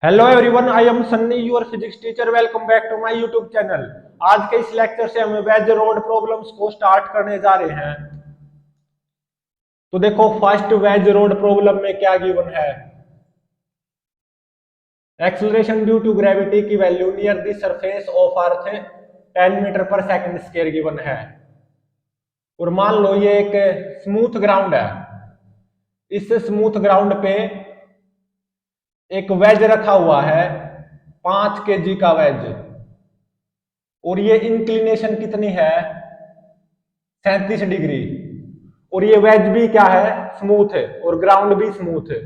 Hello everyone, I am Sunny your physics teacher. Welcome back to my YouTube channel. आज के इस lecture से हम वेज रोड प्रॉब्लम्स को स्टार्ट करने जा रहे हैं। तो देखो, फर्स्ट वेज रोड प्रॉब्लम में क्या गिवन है। एक्सेलरेशन ड्यू टू ग्रेविटी की value near the surface of earth 10 metre पर सेकंड स्क्वायर गिवन है। और मान लो ये एक स्मूथ ग्राउंड है। इस स्मूथ ग्राउंड पे एक वेज रखा हुआ है, 5 kg का वेज। और ये इंक्लिनेशन कितनी है, 37 डिग्री। और ये वेज भी क्या है, स्मूथ है, और ग्राउंड भी स्मूथ है।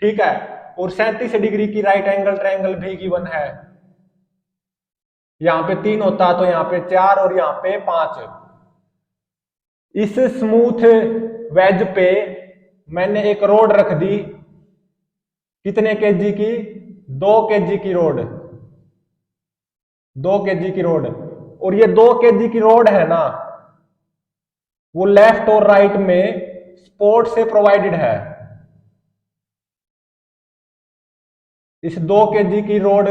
ठीक है। और 37 डिग्री की राइट एंगल ट्रायंगल भी गिवन है। यहाँ पे 3 होता तो यहाँ पे 4 और यहाँ पे 5। इस स्मूथ वेज पे मैंने एक रोड रख दी, कितने केजी की, 2 kg की रोड। 2 kg की रोड। और ये 2 kg की रोड है ना, वो लेफ्ट और राइट में सपोर्ट से प्रोवाइडेड है। इस 2 kg की रोड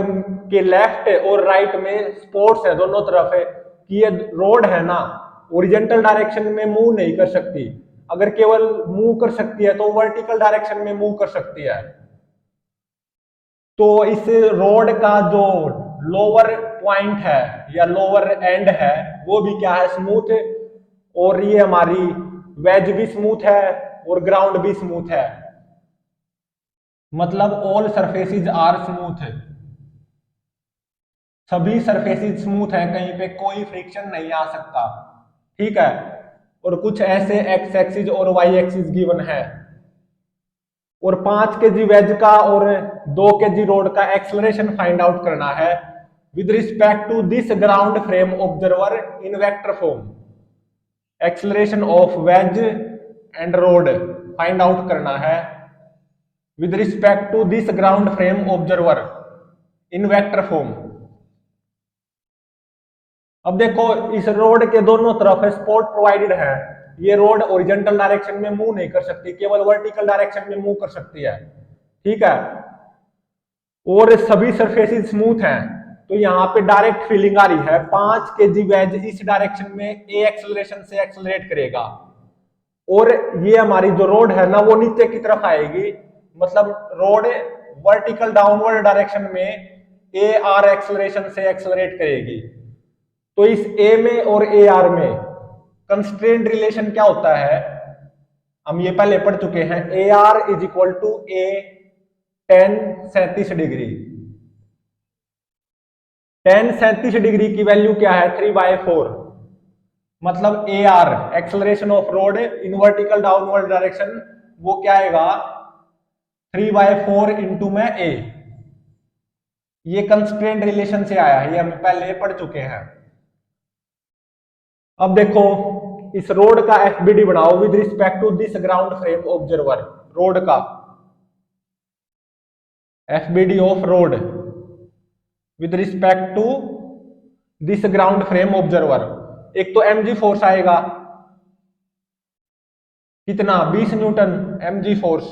के लेफ्ट और राइट में सपोर्ट्स है दोनों तरफ है कि ये रोड है ना, ओरिजेंटल डायरेक्शन में मूव नहीं कर सकती। अगर केवल मूव कर सकती है तो वर्टिकल डायरेक्शन में मूव कर सकती है। तो इस रोड का जो लोअर पॉइंट है या लोअर एंड है वो भी क्या है, स्मूथ। और ये हमारी वेज भी स्मूथ है और ग्राउंड भी स्मूथ है। मतलब ऑल सरफेसेस आर स्मूथ है, सभी सरफेसेस स्मूथ है, कहीं पे कोई फ्रिक्शन नहीं आ सकता। ठीक है। और कुछ ऐसे एक्स एक्सिस और वाई एक्सिस गिवन है। और 5 kg वेज का और 2 kg रोड का एक्सेलरेशन फाइंड आउट करना है with respect to this ground frame observer in vector form. Acceleration of wedge and rod find out करना है with respect to this ground frame observer in vector form. अब देखो, इस road के दोनों तरफ सपोर्ट प्रोवाइडेड है। ये रोड ओरिजेंटल डायरेक्शन में मूव नहीं कर सकती, केवल वर्टिकल डायरेक्शन में मूव कर सकती है। ठीक है। और सभी सरफेसेस स्मूथ हैं। तो यहाँ पे डायरेक्ट फीलिंग आ रही है, 5 kg वेज इस डायरेक्शन में ए एक्सेलरेशन से एक्सेलरेट करेगा। और ये हमारी जो रोड है ना, वो नीचे की तरफ आएगी। मतलब रोड वर्टिकल डाउनवर्ड डायरेक्शन में ए आर एक्सेलरेशन से एक्सेलरेट करेगी। तो इस ए में और ए आर में कंस्ट्रेंट रिलेशन क्या होता है, हम ये पहले पढ़ चुके हैं। A r is equal to a tan 37 degree. 10 37 degree की वैल्यू क्या है, 3/4। मतलब a r acceleration of rod in vertical downward direction, वो क्या आएगा, 3/4 इंटू में ए। ये कंस्ट्रेंट रिलेशन से आया है, ये हम पहले पढ़ चुके हैं। अब देखो, इस रोड का एफबीडी बनाओ with respect to this ground frame observer. Road का FBD of road with respect to this ground frame observer. एक तो एमजी फोर्स आएगा, कितना, 20 न्यूटन एमजी फोर्स।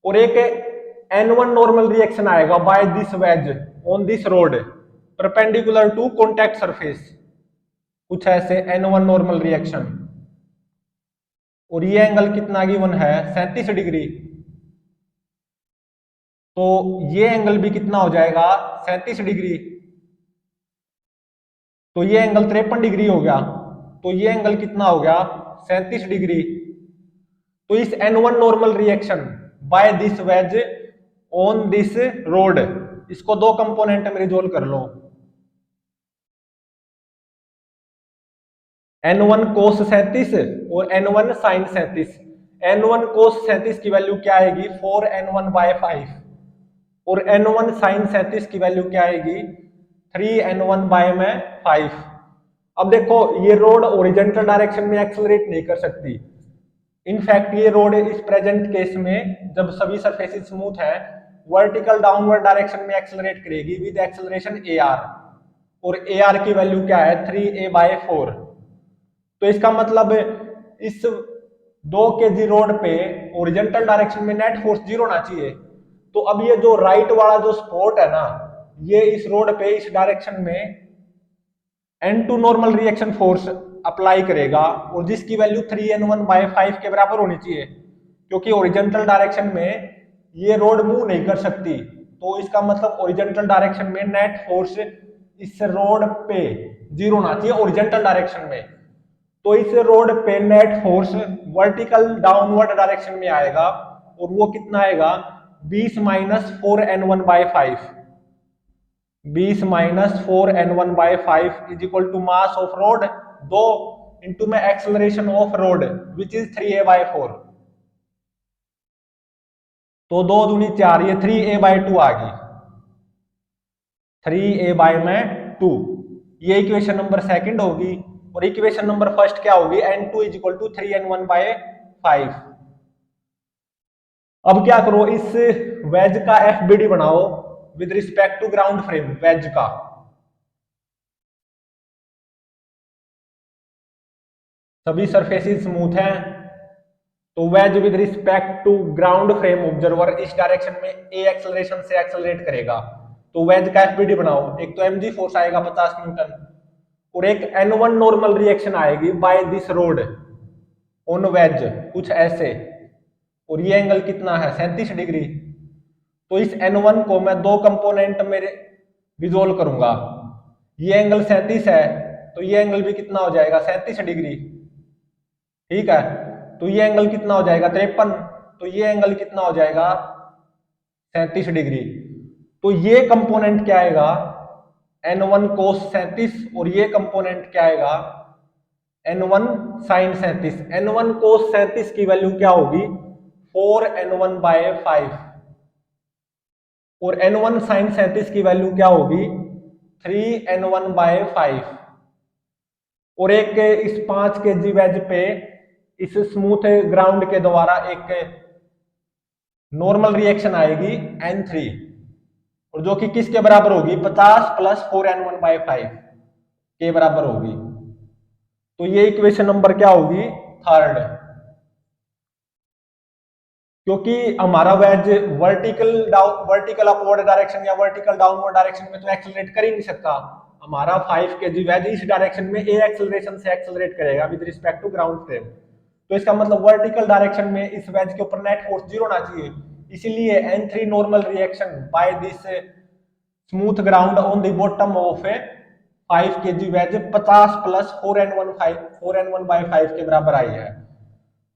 और एक N1 नॉर्मल रिएक्शन आएगा by this wedge on this rod perpendicular to contact surface. कुछ ऐसे N1 नॉर्मल रिएक्शन। और ये एंगल कितना गिवन है, 37 डिग्री। तो ये एंगल भी कितना हो जाएगा, 37 डिग्री। तो ये एंगल 53 डिग्री हो गया। तो ये एंगल कितना हो गया, 37 डिग्री। तो इस N1 normal reaction by this wedge on this rod, इसको दो कंपोनेंट में रिजोल्व कर लो। N1 cos 37 और N1 sin 37। N1 cos 37 की वैल्यू क्या आएगी, 4N1/5। और N1 sin 37 की वैल्यू क्या आएगी, 3N1/5। अब देखो, ये रोड ओरिजेंटल डायरेक्शन में एक्सेलरेट नहीं कर सकती। इनफैक्ट ये रोड इस प्रेजेंट केस में, जब सभी सरफेसेस स्मूथ है, वर्टिकल डाउनवर्ड डायरेक्शन में एक्सेलरेट करेगी विद एक्सेलरेशन ए आर। और ए आर की वैल्यू क्या है, 3A/4। तो इसका मतलब इस 2 kg रोड पे ओरिजेंटल डायरेक्शन में नेट फोर्स 0 होना चाहिए। तो अब ये जो राइट वाला जो सपोर्ट है ना, ये इस रोड पे इस डायरेक्शन में N2 normal reaction force apply करेगा, और जिसकी वैल्यू 3N1/5 के बराबर होनी चाहिए, क्योंकि ओरिजेंटल डायरेक्शन में ये रोड मूव नहीं कर सकती। तो इसका मतलब ओरिजेंटल डायरेक्शन में नेट फोर्स इस रोड पे जीरो होना चाहिए ओरिजेंटल डायरेक्शन में। तो इस रोड पे net force vertical downward direction में आएगा, और वो कितना आएगा 20 minus 4N1/5। 20 minus 4N1/5 is equal to mass of road 2 into में acceleration of road which is 3A/4। तो 2 दूनी 4, ये 3A/2 आ गई, 3A/2। ये इक्वेशन नंबर सेकंड होगी। और इक्वेशन नंबर फर्स्ट क्या होगी, N2 is equal to 3N1/5। अब क्या करो, इस वेज का FBD बनाओ with respect to ground frame wedge का। सभी सरफेसेस स्मूथ हैं, तो wedge with respect to ground frame observer इस डायरेक्शन में ए एक्सेलरेशन से एक्सेलरेट करेगा। तो वेज का FBD बनाओ, एक तो mg फोर्स आएगा 50 न्यूटन, और एक N1 नॉर्मल रिएक्शन आएगी by this rod on wedge, कुछ ऐसे। और ये एंगल कितना है 37 डिग्री। तो इस N1 को मैं दो कंपोनेंट में रिजोल्व करूंगा। ये एंगल 37 है, तो ये एंगल भी कितना हो जाएगा 37 डिग्री। ठीक है, तो ये एंगल कितना हो जाएगा 53, तो ये एंगल कितना हो जाएगा 37 डिग्री। तो ये कंपोनेंट क्या आएगा N1 cos 37, और ये कंपोनेंट क्या आएगा N1 sin 37। N1 cos 37 की वैल्यू क्या होगी 4N1/5, और N1 sin 37 की वैल्यू क्या होगी 3N1/5। और एक इस 5 kg वेज पे इस स्मूथ ग्राउंड के द्वारा एक नॉर्मल रिएक्शन आएगी N3, और जो कि किसके बराबर होगी 50 प्लस 4N1/5 के बराबर होगी। तो ये इक्वेशन नंबर क्या होगी थर्ड। क्योंकि हमारा वेज वर्टिकल अपवर्ड डायरेक्शन या वर्टिकल डाउनवर्ड डायरेक्शन में तो एक्सेलरेट कर ही नहीं सकता। हमारा 5 kg वेज इस डायरेक्शन में ए एक्सेलरेशन से एक्सेलरेट करेगा with respect to ground frame. तो इसका मतलब वर्टिकल डायरेक्शन में इस वेज के ऊपर नेट फोर्स जीरो होना चाहिए। इसीलिए N3 normal reaction by this smooth ground on the bottom of 5 kg wedge 50 plus 4N1/5 के बराबर आई है।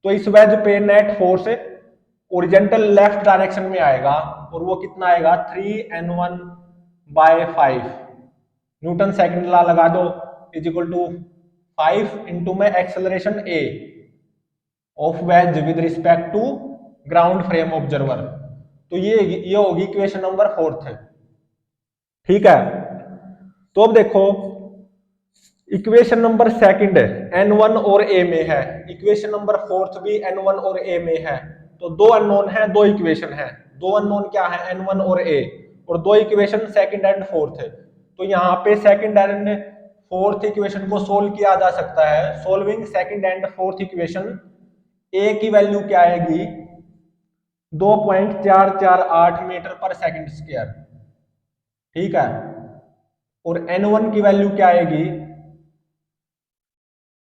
तो इस वेज पे net force horizontal left direction में आएगा, और वो कितना आएगा 3N1/5 न्यूटन सेकंड लॉ लगा दो इज इक्वल टू 5 इंटू में acceleration a of wedge with respect to ground frame observer. तो ये होगी इक्वेशन नंबर फोर्थ। ठीक है, तो अब देखो इक्वेशन नंबर सेकंड N1 और A में है, इक्वेशन नंबर फोर्थ भी N1 और A में है। तो दो अननोन है, दो इक्वेशन है। दो अननोन क्या है N1 और A, और दो इक्वेशन सेकंड एंड फोर्थ है। तो यहाँ पे सेकंड एंड फोर्थ इक्वेशन को सोल्व किया जा सकता है। Solving second and fourth equation, A की वैल्यू क्या आएगी 2.448 मीटर पर सेकंड स्क्वायर। ठीक है, और N1 की वैल्यू क्या आएगी,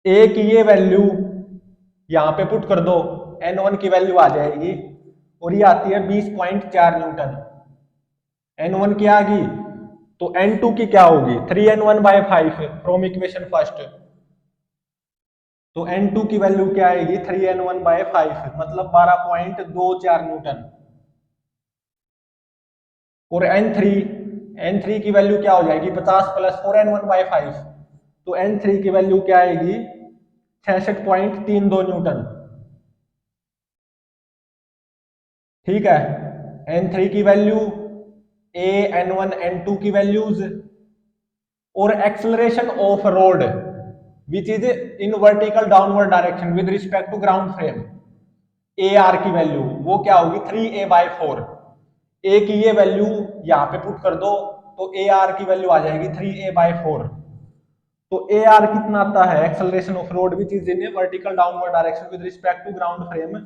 A की ये वैल्यू यहां पे पुट कर दो, N1 की वैल्यू आ जाएगी, और ये आती है 20.4 न्यूटन। N1 की आ गई, तो N2 की क्या होगी 3N1/5 फ्रॉम इक्वेशन फर्स्ट। तो N2 की वैल्यू क्या आएगी 3N1/5, मतलब 12.24 न्यूटन। और N3 की वैल्यू क्या हो जाएगी 50 प्लस 4N1/5, तो N3 की वैल्यू क्या आएगी 66.32 न्यूटन। ठीक है, N3 की वैल्यू, A N1 N2 की वैल्यूज, और acceleration of road which is in vertical downward direction with respect to ground frame, AR की वैल्यू वो क्या होगी 3A/4। A की ये वैल्यू यहां पे पुट कर दो, तो AR की वैल्यू आ जाएगी 3A/4। तो AR कितना आता है acceleration of road which is in vertical downward direction with respect to ground frame,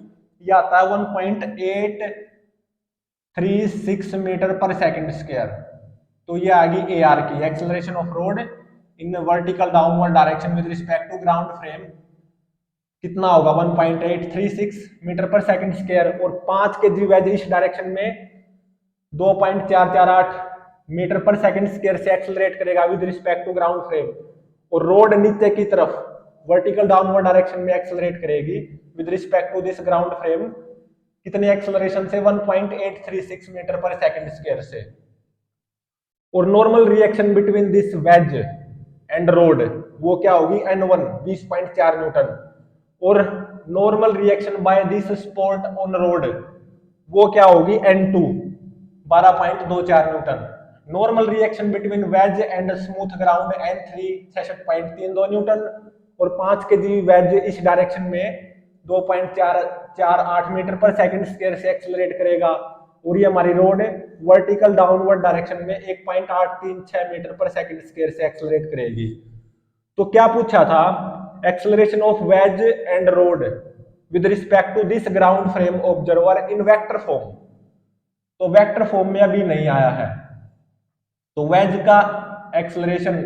ये आता है 1.8 36 मीटर पर सेकंड स्क्वायर। तो ये आ गई AR की acceleration of rod in vertical downward direction with respect to ground frame. कितना होगा 1.836 मीटर पर सेकंड स्क्वायर, और 5 kg वेज इस डायरेक्शन में 2.448 मीटर पर सेकंड स्क्वायर से एक्सेलरेट करेगा with respect to ground frame, और रोड नीचे की तरफ वर्टिकल डाउनवर्ड डायरेक्शन में एक्सेलरेट करेगी with respect to this ground frame. कितने एक्सेलरेशन से 1.836 मीटर पर सेकंड स्क्वायर से। और normal reaction between this wedge and rod वो क्या होगी N1 20.4 न्यूटन, और normal reaction by this spot on rod वो क्या होगी N2 12.24 newton. Normal reaction between wedge and smooth ground N3 66.32 newton, और 5 kg वेज इस डायरेक्शन में 2.448 मीटर पर सेकंड स्क्वायर से एक्सेलरेट करेगा, और ये हमारी रोड वर्टिकल डाउनवर्ड डायरेक्शन में 1.836 मीटर पर सेकंड स्क्वायर से एक्सेलरेट करेगी। तो क्या पूछा था, acceleration of wedge and rod with respect to this ground frame observer in vector form. तो वेक्टर फॉर्म में अभी नहीं आया है, तो वेज का acceleration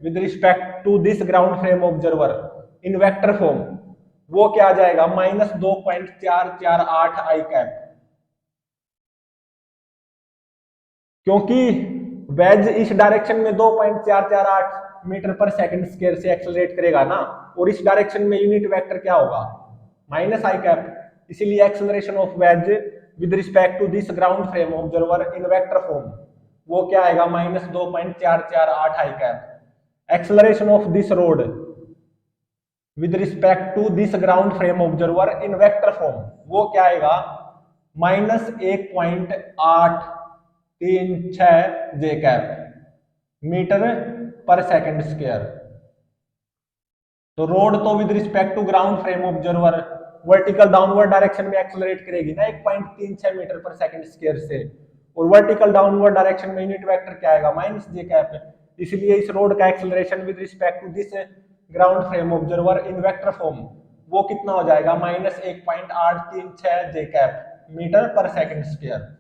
with respect to this ground frame observer in vector form वो क्या आ जाएगा -2.448 आई कैप, क्योंकि वेज इस डायरेक्शन में 2.448 मीटर पर सेकंड स्क्वायर से एक्सेलरेट करेगा ना, और इस डायरेक्शन में यूनिट वेक्टर क्या होगा माइनस आई कैप, इसीलिए acceleration of wedge with respect to this ground frame observer in vector form वो क्या आएगा -2.448 i cap. Acceleration of this road with respect to this ground frame observer in vector form वो क्या आएगा -1.836 j cap metre पर second square. तो road तो with respect to ground frame observer vertical downward direction में accelerate करेगी ना 1.36 meter पर सेकंड स्क्वायर से, और वर्टिकल डाउनवर्ड डायरेक्शन में यूनिट वेक्टर क्या आएगा -j कैप, इसलिए इस रोड का acceleration with respect to this ground frame observer in vector form वो कितना हो जाएगा -1.836 जे कैप मीटर पर सेकंड स्क्वायर।